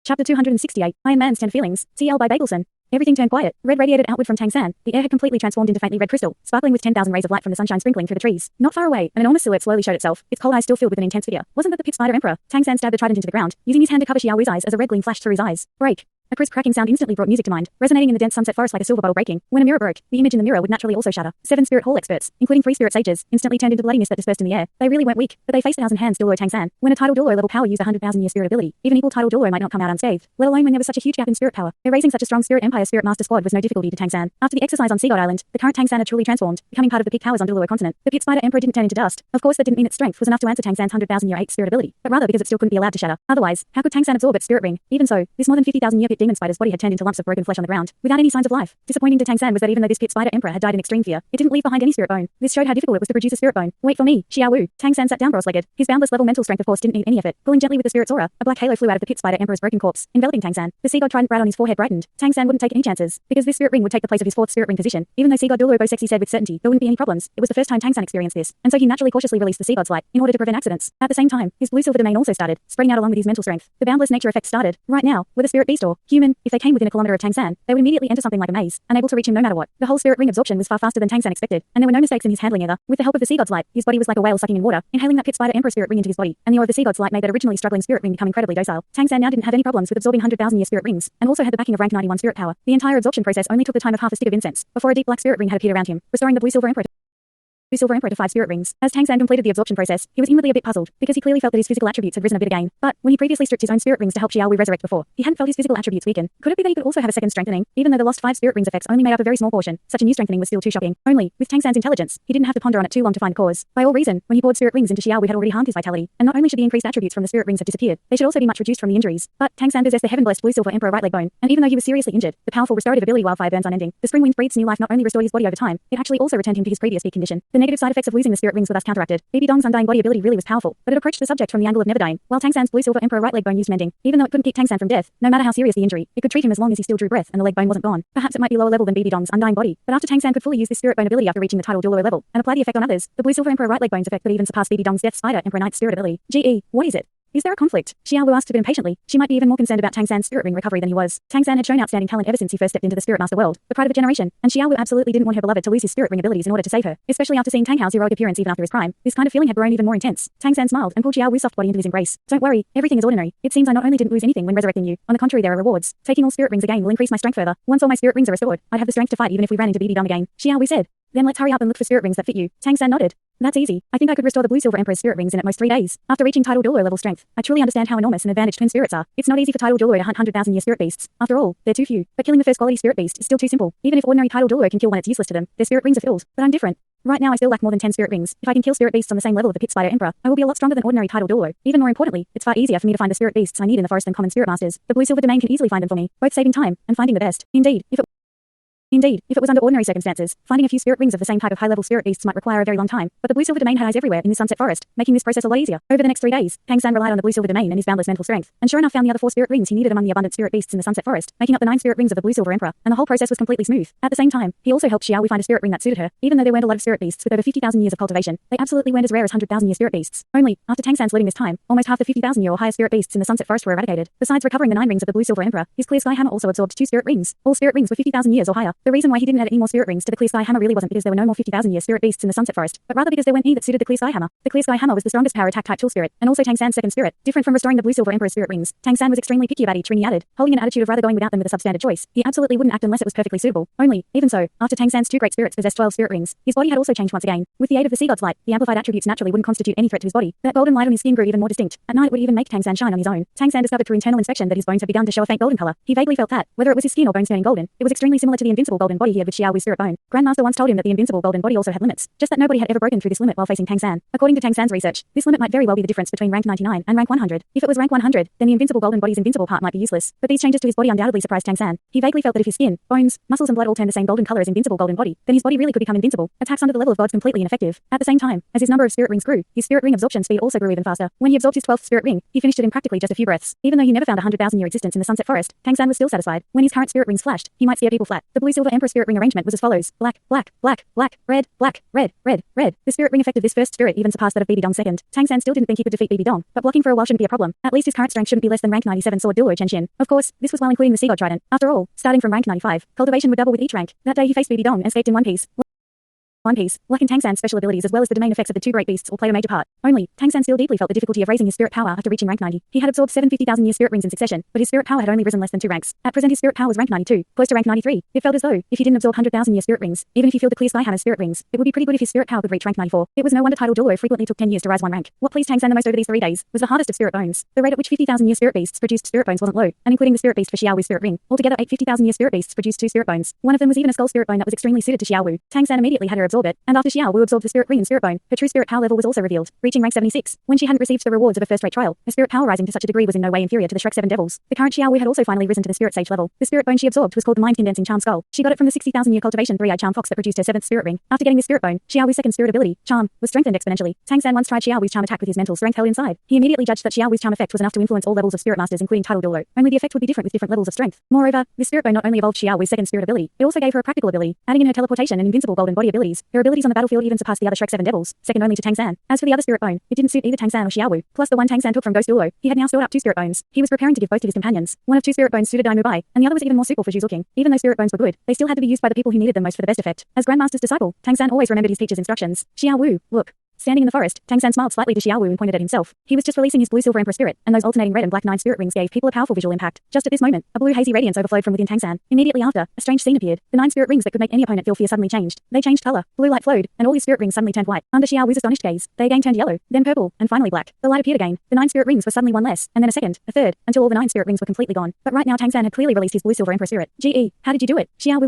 Chapter 268, Iron Man's 10 Feelings, CL by Bagelson. Everything turned quiet. Red radiated outward from Tang San. The air had completely transformed into faintly red crystal, sparkling with 10,000 rays of light from the sunshine sprinkling through the trees. Not far away, an enormous silhouette slowly showed itself, its cold eyes still filled with an intense fear. Wasn't that the pit spider emperor? Tang San stabbed the trident into the ground, using his hand to cover Xiao Wu's eyes as a red gleam flashed through his eyes. Break. A crisp cracking sound instantly brought music to mind, resonating in the dense sunset forest like a silver bottle breaking. When a mirror broke, the image in the mirror would naturally also shatter. 7 spirit hall experts, including 3 spirit sages, instantly turned into bloody mist that dispersed in the air. They really went weak, but they faced 1,000 hands Douluo Tang San. When a tidal Douluo level power used 100,000 year spirit ability, even equal tidal Douluo might not come out unscathed, let alone when there was such a huge gap in spirit power. Erasing such a strong spirit empire spirit master squad was no difficulty to Tang San. After the exercise on Sea God Island, the current Tang San had truly transformed, becoming part of the peak powers on Douluo Continent. The pit spider emperor didn't turn into dust. Of course, that didn't mean its strength was enough to answer Tang San's 100,000 year 8 spirit ability, but rather because it still couldn't be allowed to shatter. Otherwise, how could Tang San absorb its spirit ring? Even so, this more than 50,000 year pit demon spider's body had turned into lumps of broken flesh on the ground, without any signs of life. Disappointing to Tang San was that even though this pit spider emperor had died in extreme fear, it didn't leave behind any spirit bone. This showed how difficult it was to produce a spirit bone. Wait for me, Xiao Wu. Tang San sat down cross-legged. His boundless level mental strength of course didn't need any effort. Pulling gently with the spirit's aura, a black halo flew out of the pit spider emperor's broken corpse, enveloping Tang San. The sea god trident bright on his forehead brightened. Tang San wouldn't take any chances, because this spirit ring would take the place of his 4th spirit ring position. Even though sea god Douluo Sexy said with certainty there wouldn't be any problems, it was the first time Tang San experienced this, and so he naturally cautiously released the sea god's light in order to prevent accidents. At the same time, his blue-silver domain also started, spreading out along with his mental strength. The boundless nature effect started. Right now, whether spirit beast or human, if they came within a kilometer of Tang San, they would immediately enter something like a maze, unable to reach him no matter what. The whole spirit ring absorption was far faster than Tang San expected, and there were no mistakes in his handling either. With the help of the sea god's light, his body was like a whale sucking in water, inhaling that pit spider emperor spirit ring into his body, and the aura of the sea god's light made that originally struggling spirit ring become incredibly docile. Tang San now didn't have any problems with absorbing 100,000 year spirit rings, and also had the backing of rank 91 spirit power. The entire absorption process only took the time of half a stick of incense, before a deep black spirit ring had appeared around him, restoring the blue-silver emperor to 5 spirit rings. As Tang San completed the absorption process, he was inwardly a bit puzzled, because he clearly felt that his physical attributes had risen a bit again. But when he previously stripped his own spirit rings to help Xiao Wu resurrect before, he hadn't felt his physical attributes weaken. Could it be that he could also have a second strengthening, even though the lost 5 spirit rings effects only made up a very small portion? Such a new strengthening was still too shocking. Only, with Tang San's intelligence, he didn't have to ponder on it too long to find the cause. By all reason, when he poured spirit rings into Xiao Wu had already harmed his vitality, and not only should the increased attributes from the spirit rings have disappeared, they should also be much reduced from the injuries. But Tang San possessed the heaven-blessed blue-silver emperor right leg bone, and even though he was seriously injured, the powerful restorative ability wildfire burns unending. The spring wind breathes new life not only restored his body over time, it actually also returned him to his previous peak condition. The negative side effects of losing the spirit rings were thus counteracted. Baby Dong's undying body ability really was powerful, but it approached the subject from the angle of never dying, while Tang San's blue-silver emperor right leg bone used mending. Even though it couldn't keep Tang San from death, no matter how serious the injury, it could treat him as long as he still drew breath and the leg bone wasn't gone. Perhaps it might be lower level than Baby Dong's undying body, but after Tang San could fully use this spirit bone ability after reaching the tidal Douluo level, and apply the effect on others, the blue-silver emperor right leg bone's effect could even surpass Baby Dong's death spider emperor knight's spirit ability. What is it? Is there a conflict? Xiao Wu asked a bit impatiently. She might be even more concerned about Tang San's spirit ring recovery than he was. Tang San had shown outstanding talent ever since he first stepped into the spirit master world, the pride of a generation, and Xiao Wu absolutely didn't want her beloved to lose his spirit ring abilities in order to save her, especially after seeing Tang Hao's heroic appearance even after his prime. This kind of feeling had grown even more intense. Tang San smiled and pulled Xiao Wu's soft body into his embrace. Don't worry, everything is ordinary. It seems I not only didn't lose anything when resurrecting you, on the contrary there are rewards. Taking all spirit rings again will increase my strength further. Once all my spirit rings are restored, I'd have the strength to fight even if we ran into BB Dom again. Xiao Wu said. Then let's hurry up and look for spirit rings that fit you. Tang San nodded. That's easy. I think I could restore the blue-silver emperor's spirit rings in at most 3 days. After reaching tidal Douluo level strength, I truly understand how enormous an advantage twin spirits are. It's not easy for tidal Douluo to hunt 100,000 year spirit beasts. After all, they're too few. But killing the first quality spirit beast is still too simple. Even if ordinary tidal Douluo can kill one it's useless to them, their spirit rings are filled. But I'm different. Right now I still lack more than 10 spirit rings. If I can kill spirit beasts on the same level of the pit spider emperor, I will be a lot stronger than ordinary tidal Douluo. Even more importantly, it's far easier for me to find the spirit beasts I need in the forest than common spirit masters. The blue-silver domain can easily find them for me, both saving time and finding the best. Indeed, if it was under ordinary circumstances, finding a few spirit rings of the same type of high-level spirit beasts might require a very long time, but the blue-silver domain had eyes everywhere in the sunset forest, making this process a lot easier. Over the next 3 days, Tang San relied on the blue-silver domain and his boundless mental strength, and sure enough found the other 4 spirit rings he needed among the abundant spirit beasts in the sunset forest, making up the 9 spirit rings of the blue-silver emperor, and the whole process was completely smooth. At the same time, he also helped Xiao Wu find a spirit ring that suited her. Even though there weren't a lot of spirit beasts with over 50,000 years of cultivation, they absolutely weren't as rare as 100,000 year spirit beasts. Only, after Tang San's living this time, almost half the 50,000 year or higher spirit beasts in the sunset forest were eradicated. Besides recovering the 9 rings of the blue-silver emperor, his clear sky hammer also absorbed 2 spirit rings. All spirit rings were 50,000 years or higher. The reason why he didn't add any more spirit rings to the clear sky hammer really wasn't because there were no more 50,000 year spirit beasts in the sunset forest, but rather because there weren't any that suited the clear sky hammer. The clear sky hammer was the strongest power attack type tool spirit, and also Tang San's second spirit. Different from restoring the blue-silver emperor's spirit rings, Tang San was extremely picky about each ring he added, holding an attitude of rather going without them with a substandard choice. He absolutely wouldn't act unless it was perfectly suitable. Only, even so, after Tang San's 2 great spirits possessed 12 spirit rings, his body had also changed once again. With the aid of the sea god's light, the amplified attributes naturally wouldn't constitute any threat to his body. That golden light on his skin grew even more distinct. At night it would even make Tang San shine on his own. Tang San discovered through internal inspection that his bones had begun to show a faint golden color. He vaguely felt that, whether it was his skin or bones turning golden, it was extremely similar to the invincible golden body he had with Xiao Wu's spirit bone. Grandmaster once told him that the invincible golden body also had limits, just that nobody had ever broken through this limit while facing Tang San. According to Tang San's research, this limit might very well be the difference between rank 99 and rank 100. If it was rank 100, then the invincible golden body's invincible part might be useless, but these changes to his body undoubtedly surprised Tang San. He vaguely felt that if his skin, bones, muscles and blood all turned the same golden color as invincible golden body, then his body really could become invincible. Attacks under the level of gods completely ineffective. At the same time, as his number of spirit rings grew, his spirit ring absorption speed also grew even faster. When he absorbed his 12th spirit ring, he finished it in practically just a few breaths. Even though he never found 100,000 year existence in the sunset forest, Tang San was still satisfied. When his current spirit rings flashed, he might scare people flat. The blue silver emperor spirit ring arrangement was as follows: black, black, black, black, red, black, red, red, red. The spirit ring effect of this first spirit even surpassed that of BB Dong's second. Tang San still didn't think he could defeat BB Dong, but blocking for a while shouldn't be a problem. At least his current strength shouldn't be less than rank 97 sword Douluo Chen. Of course, this was while including the Sea God Trident. After all, starting from rank 95, cultivation would double with each rank. That day he faced BB Dong and escaped in one piece. Luck in Tang San's special abilities as well as the domain effects of the two great beasts all played a major part. Only, Tang San still deeply felt the difficulty of raising his spirit power after reaching rank 90. He had absorbed 750,000-year spirit rings in succession, but his spirit power had only risen less than 2 ranks. At present his spirit power was rank 92, close to rank 93. It felt as though, if he didn't absorb 100,000-year spirit rings, even if he filled the clear sky hammer's spirit rings, it would be pretty good if his spirit power could reach rank 94. It was no wonder title Douluo frequently took 10 years to rise 1 rank. What pleased Tang San the most over these 3 days was the harvest of spirit bones. The rate at which 50,000-year spirit beasts produced spirit bones wasn't low, and including the spirit beast for Xiaowu's spirit ring, altogether 50,000-year spirit beasts produced 2 spirit bones. One of them was even a skull spirit bone that was extremely suited to Xiaowu. Tang San immediately had her absorb it, and after Xiaowu absorbed the spirit ring and spirit bone, her true spirit power level was also revealed, reaching rank 76. When she hadn't received the rewards of a first-rate trial, her spirit power rising to such a degree was in no way inferior to the Shrek 7 devils. The current Xiaowu had also finally risen to the spirit sage level. The spirit bone she absorbed was called the mind-condensing charm skull. She got it from the 60,000-year cultivation 3-eyed charm fox that produced her 7th spirit ring. After getting the spirit bone, Xiaowu's second spirit ability, charm, was strengthened exponentially. Tang San once tried Xiaowu's charm attack with his mental strength held inside. He immediately judged that Xiaowu's charm effect was enough to influence all levels of spirit masters including title Douluo. Only the effect would be different with different levels of strength. Moreover, the spirit bone not only evolved Xiaowu's second spirit ability, it also gave her a practical ability, adding in her teleportation and invincible golden body abilities. Her abilities on the battlefield even surpassed the other Shrek 7 devils, second only to Tang San. As for the other spirit bone, it didn't suit either Tang San or Xiaowu. Plus the one Tang San took from Ghost Douluo, he had now stored up 2 spirit bones. He was preparing to give both to his companions. One of 2 spirit bones suited Dai Mubai, and the other was even more suitable for Zhu Zuking. Even though spirit bones were good, they still had to be used by the people who needed them most for the best effect. As Grandmaster's disciple, Tang San always remembered his teacher's instructions. Xiaowu, look. Standing in the forest, Tang San smiled slightly to Xiaowu and pointed at himself. He was just releasing his blue silver emperor spirit, and those alternating red and black 9 spirit rings gave people a powerful visual impact. Just at this moment, a blue hazy radiance overflowed from within Tang San. Immediately after, a strange scene appeared. The 9 spirit rings that could make any opponent feel fear suddenly changed. They changed color. Blue light flowed, and all his spirit rings suddenly turned white. Under Xiaowu's astonished gaze, they again turned yellow, then purple, and finally black. The light appeared again. The 9 spirit rings were suddenly one less, and then a second, a third, until all the 9 spirit rings were completely gone. But right now Tang San had clearly released his blue silver emperor spirit. Gee, how did you do it? Xiaowu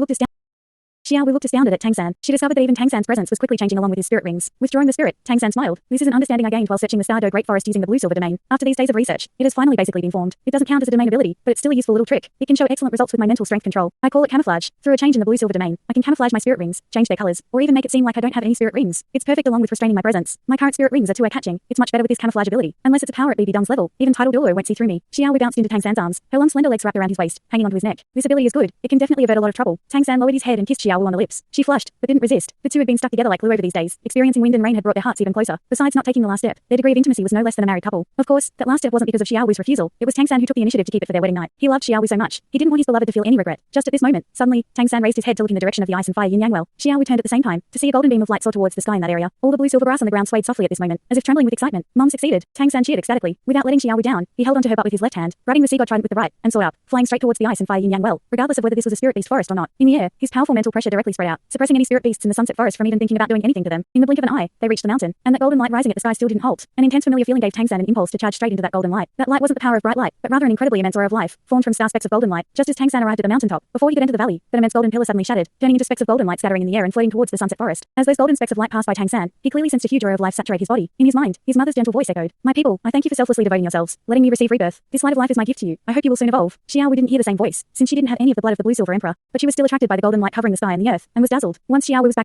looked astounded at Tang San. She discovered that even Tang San's presence was quickly changing along with his spirit rings. Withdrawing the spirit, Tang San smiled. This is an understanding I gained while searching the Stardow Great Forest using the blue silver domain. After these days of research, it has finally basically been formed. It doesn't count as a domain ability, but it's still a useful little trick. It can show excellent results with my mental strength control. I call it camouflage. Through a change in the blue silver domain, I can camouflage my spirit rings, change their colors, or even make it seem like I don't have any spirit rings. It's perfect along with restraining my presence. My current spirit rings are too catching. It's much better with this camouflage ability. Unless it's a power at BB Dong's level, even title Douluo won't see through me. Xiaowu bounced into Tang San's arms. Her long slender legs wrapped around his waist, hanging onto his neck. This ability is good. It can definitely avert a lot of trouble. Tang San lowered his head and kissed Xiaowu on the lips. She flushed, but didn't resist. The two had been stuck together like glue over these days. Experiencing wind and rain had brought their hearts even closer. Besides not taking the last step, their degree of intimacy was no less than a married couple. Of course, that last step wasn't because of Xiaowu's refusal. It was Tang San who took the initiative to keep it for their wedding night. He loved Xiaowu so much. He didn't want his beloved to feel any regret. Just at this moment, suddenly, Tang San raised his head to look in the direction of the ice and fire yin yang well. Xiaowu turned at the same time to see a golden beam of light soar towards the sky in that area. All the blue silver grass on the ground swayed softly at this moment, as if trembling with excitement. Mom succeeded. Tang San cheered ecstatically. Without letting Xiaowu down, he held onto her butt with his left hand, grabbing the sea god trident with the right, and soared up, flying straight towards the ice and fire yin yang well, regardless of whether this was a spirit beast forest or not. In the air, his powerful mental pressure directly spread out, suppressing any spirit beasts in the sunset forest from even thinking about doing anything to them. In the blink of an eye, they reached the mountain, and that golden light rising at the sky still didn't halt. An intense familiar feeling gave Tang San an impulse to charge straight into that golden light. That light wasn't the power of bright light, but rather an incredibly immense aura of life, formed from star specks of golden light. Just as Tang San arrived at the mountaintop, before he could enter the valley, that immense golden pillar suddenly shattered, turning into specks of golden light scattering in the air and floating towards the sunset forest. As those golden specks of light passed by Tang San, he clearly sensed a huge aura of life saturate his body. In his mind, his mother's gentle voice echoed, "My people, I thank you for selflessly devoting yourselves, letting me receive rebirth. This light of life is my gift to you. I hope you will soon evolve." Xiaowu didn't hear the same voice, since she didn't have any of the blood of the blue silver emperor, but she was still attracted by the golden light covering the sky and the earth, and was dazzled. Once Xiaowu was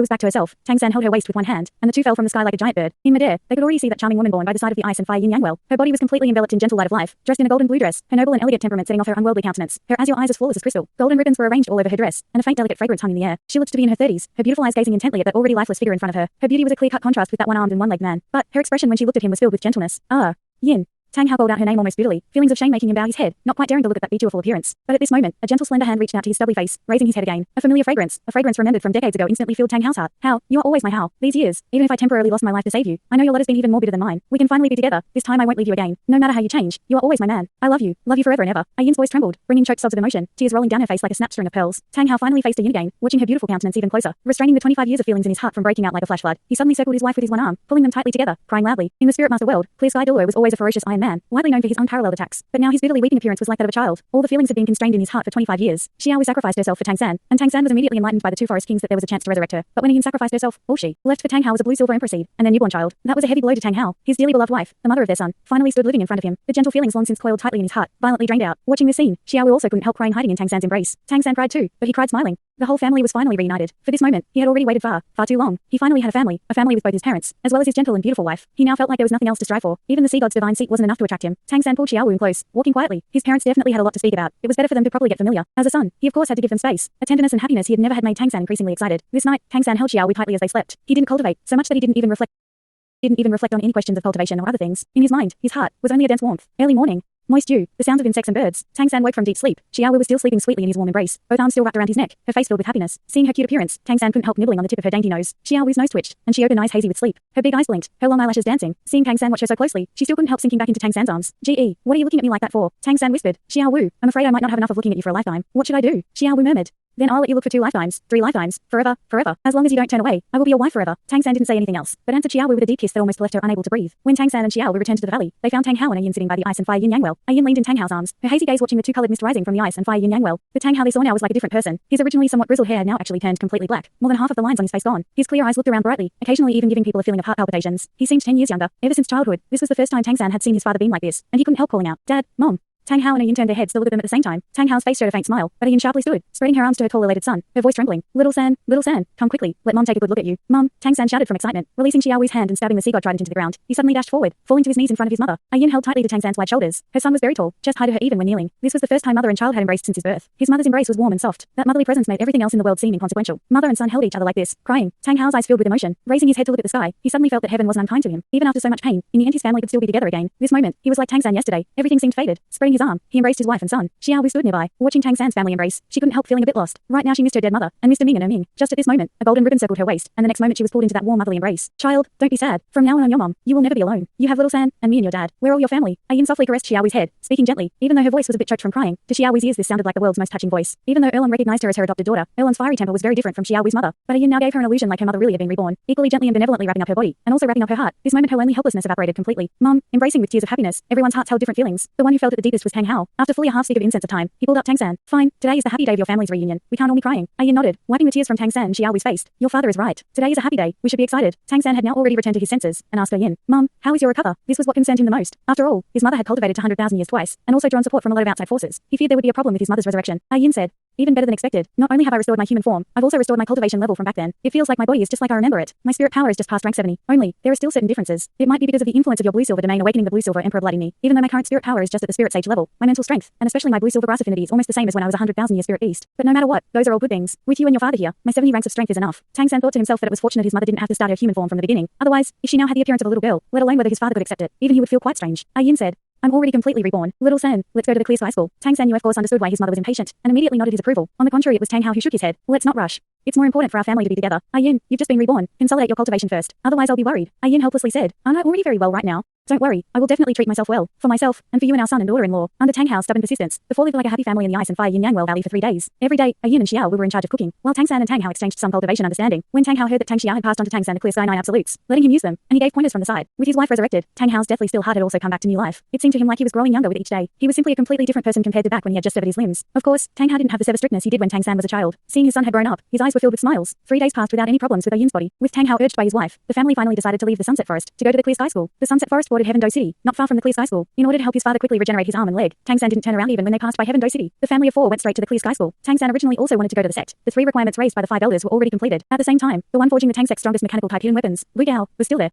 back to herself, Tang San held her waist with one hand, and the two fell from the sky like a giant bird. In midair, they could already see that charming woman born by the side of the ice and fire yin yang well. Her body was completely enveloped in gentle light of life, dressed in a golden blue dress, her noble and elegant temperament setting off her unworldly countenance. Her azure eyes as flawless as crystal. Golden ribbons were arranged all over her dress, and a faint delicate fragrance hung in the air. She looked to be in her 30s, her beautiful eyes gazing intently at that already lifeless figure in front of her. Her beauty was a clear-cut contrast with that one-armed and one-legged man, but her expression when she looked at him was filled with gentleness. Yin. Tang Hao called out her name almost brutally, feelings of shame making him bow his head, not quite daring to look at that beautiful appearance. But at this moment, a gentle slender hand reached out to his stubbly face, raising his head again. A familiar fragrance, a fragrance remembered from decades ago instantly filled Tang Hao's heart. Hao, you are always my Hao. These years, even if I temporarily lost my life to save you, I know your lot has been even more bitter than mine. We can finally be together. This time I won't leave you again. No matter how you change, you are always my man. I love you forever and ever. Yin's voice trembled, bringing choked sobs of emotion, tears rolling down her face like a snap string of pearls. Tang Hao finally faced Yin again, watching her beautiful countenance even closer, restraining the 25 years of feelings in his heart from breaking out like a flash flood. He suddenly circled his wife with his one arm, pulling them tightly together, crying loudly. In the Spirit Master world, Clear Sky Douluo was always a ferocious iron man, widely known for his unparalleled attacks. But now his bitterly weeping appearance was like that of a child. All the feelings had been constrained in his heart for 25 years. Xiaowu sacrificed herself for Tang San, and Tang San was immediately enlightened by the two forest kings that there was a chance to resurrect her. But when Yin sacrificed herself, all she left for Tang Hao was a blue silver emperor seed, and their newborn child. That was a heavy blow to Tang Hao. His dearly beloved wife, the mother of their son, finally stood living in front of him. The gentle feelings long since coiled tightly in his heart, violently drained out. Watching this scene, Xiaowu also couldn't help crying hiding in Tang San's embrace. Tang San cried too, but he cried smiling. The whole family was finally reunited. For this moment, he had already waited far too long. He finally had a family with both his parents, as well as his gentle and beautiful wife. He now felt like there was nothing else to strive for. Even the sea god's divine seat wasn't enough to attract him. Tang San pulled Xiaowu in close, walking quietly. His parents definitely had a lot to speak about. It was better for them to properly get familiar. As a son, he of course had to give them space. A tenderness and happiness he had never had made Tang San increasingly excited. This night, Tang San held Xiaowu tightly as they slept. He didn't cultivate, so much that he didn't even reflect on any questions of cultivation or other things. In his mind, his heart was only a dense warmth. Early morning. Moist dew, the sounds of insects and birds. Tang San woke from deep sleep. Xiaowu was still sleeping sweetly in his warm embrace, both arms still wrapped around his neck, her face filled with happiness. Seeing her cute appearance, Tang San couldn't help nibbling on the tip of her dainty nose. Xiaowu's nose twitched, and she opened eyes hazy with sleep. Her big eyes blinked, her long eyelashes dancing. Seeing Tang San watch her so closely, she still couldn't help sinking back into Tang San's arms. "Gee, what are you looking at me like that for?" Tang San whispered. "Xiaowu, I'm afraid I might not have enough of looking at you for a lifetime. What should I do?" Xiaowu murmured. "Then I'll let you look for 2 lifetimes, 3 lifetimes, forever. As long as you don't turn away, I will be your wife forever." Tang San didn't say anything else, but answered Xiaowu with a deep kiss that almost left her unable to breathe. When Tang San and Xiaowu returned to the valley, they found Tang Hao and Ayin sitting by the ice and fire yin yang well. Ayin leaned in Tang Hao's arms, her hazy gaze watching the 2-colored mist rising from the ice and fire yin yang well. But Tang Hao they saw now was like a different person. His originally somewhat grizzled hair had now actually turned completely black, more than half of the lines on his face gone. His clear eyes looked around brightly, occasionally even giving people a feeling of heart palpitations. He seemed 10 years younger. Ever since childhood, this was the first time Tang San had seen his father beam like this, and he couldn't help calling out, "Dad, Mom." Tang Hao and Ayin turned their heads to look at them at the same time. Tang Hao's face showed a faint smile, but Ayin sharply stood, spreading her arms to her tall, elated son, her voice trembling. Little San, come quickly. Let Mom take a good look at you." "Mom," Tang San shouted from excitement, releasing Xiaowu's hand and stabbing the sea god trident into the ground. He suddenly dashed forward, falling to his knees in front of his mother. Ayin held tightly to Tang San's wide shoulders. Her son was very tall, chest high to her even when kneeling. This was the first time mother and child had embraced since his birth. His mother's embrace was warm and soft. That motherly presence made everything else in the world seem inconsequential. Mother and son held each other like this, crying. Tang Hao's eyes filled with emotion. Raising his head to look at the sky, he suddenly felt that heaven wasn't unkind to him. Even after so much pain, in the end his family could still be together again. This moment, he was like Tang San yesterday. Everything seemed faded. Spreading his arm, he embraced his wife and son. Xiaowu stood nearby, watching Tang San's family embrace. She couldn't help feeling a bit lost. Right now she missed her dead mother, and Mr. Ming and her Ming. Just at this moment, a golden ribbon circled her waist, and the next moment she was pulled into that warm motherly embrace. "Child, don't be sad. From now on I'm your mom. You will never be alone. You have little San, and me and your dad. We're all your family." Ayin softly caressed Xiaowu's head, speaking gently, even though her voice was a bit choked from crying. To Xiaowu's ears this sounded like the world's most touching voice. Even though Erlon recognized her as her adopted daughter, Erlon's fiery temper was very different from Xiaowu's mother. But Ayin now gave her an illusion like her mother really had been reborn, equally gently and benevolently wrapping up her body, and also wrapping up her heart. This moment her lonely helplessness evaporated completely. Mom, embracing with tears of happiness, everyone's hearts held different feelings. The one who felt it the deepest was Tang Hao. After fully a half stick of incense of time, he pulled up Tang San. "Fine, today is the happy day of your family's reunion. We can't all be crying." Ayin nodded, wiping the tears from Tang San and Xiaowi's face. "Your father is right. Today is a happy day. We should be excited." Tang San had now already returned to his senses, and asked Ayin, "Mom, how is your recover?" This was what concerned him the most. After all, his mother had cultivated to 100,000 years twice, and also drawn support from a lot of outside forces. He feared there would be a problem with his mother's resurrection. Ayin said, "Even better than expected. Not only have I restored my human form, I've also restored my cultivation level from back then. It feels like my body is just like I remember it. My spirit power is just past rank 70. Only, there are still certain differences. It might be because of the influence of your blue-silver domain awakening the blue-silver emperor blood in me. Even though my current spirit power is just at the spirit sage level, my mental strength, and especially my blue-silver brass affinity is almost the same as when I was a 100,000-year spirit beast. But no matter what, those are all good things. With you and your father here, my 70 ranks of strength is enough." Tang San thought to himself that it was fortunate his mother didn't have to start her human form from the beginning. Otherwise, if she now had the appearance of a little girl, let alone whether his father could accept it, even he would feel quite strange. Ayin said, "I'm already completely reborn. Little San, let's go to the clear sky school." Tang San of course understood why his mother was impatient, and immediately nodded his approval. On the contrary, it was Tang Hao who shook his head. "Let's not rush. It's more important for our family to be together. Ayin, you've just been reborn. Consolidate your cultivation first. Otherwise I'll be worried." Ayin helplessly said, "Aren't I already very well right now?" "Don't worry, I will definitely treat myself well. For myself, and for you and our son and daughter-in-law." Under Tang Hao's stubborn persistence, the four lived like a happy family in the ice and fire yin yang well valley for 3 days. Every day, Ayin and Xiao were in charge of cooking, while Tang San and Tang Hao exchanged some cultivation understanding. When Tang Hao heard that Tang Xia had passed on to Tang San the clear sky 9 absolutes, letting him use them, and he gave pointers from the side. With his wife resurrected, Tang Hao's deathly still heart had also come back to new life. It seemed to him like he was growing younger with each day. He was simply a completely different person compared to back when he had just severed his limbs. Of course, Tang Hao didn't have the sever strictness he did when Tang San was a child. Seeing his son had grown up, his eyes were filled with smiles. 3 days passed without any problems with Ayin's body. With Tang Hao urged by his wife, the family finally decided to leave the Sunset Forest to go to the Clear Sky School. The Sunset Forest bordered Heaven Do City, not far from the Clear Sky School. In order to help his father quickly regenerate his arm and leg, Tang San didn't turn around even when they passed by Heaven Do City. The family of 4 went straight to the Clear Sky School. Tang San originally also wanted to go to the sect. The 3 requirements raised by the 5 elders were already completed. At the same time, the one forging the Tang Sect's strongest mechanical type hidden weapons, Liu Gao, was still there.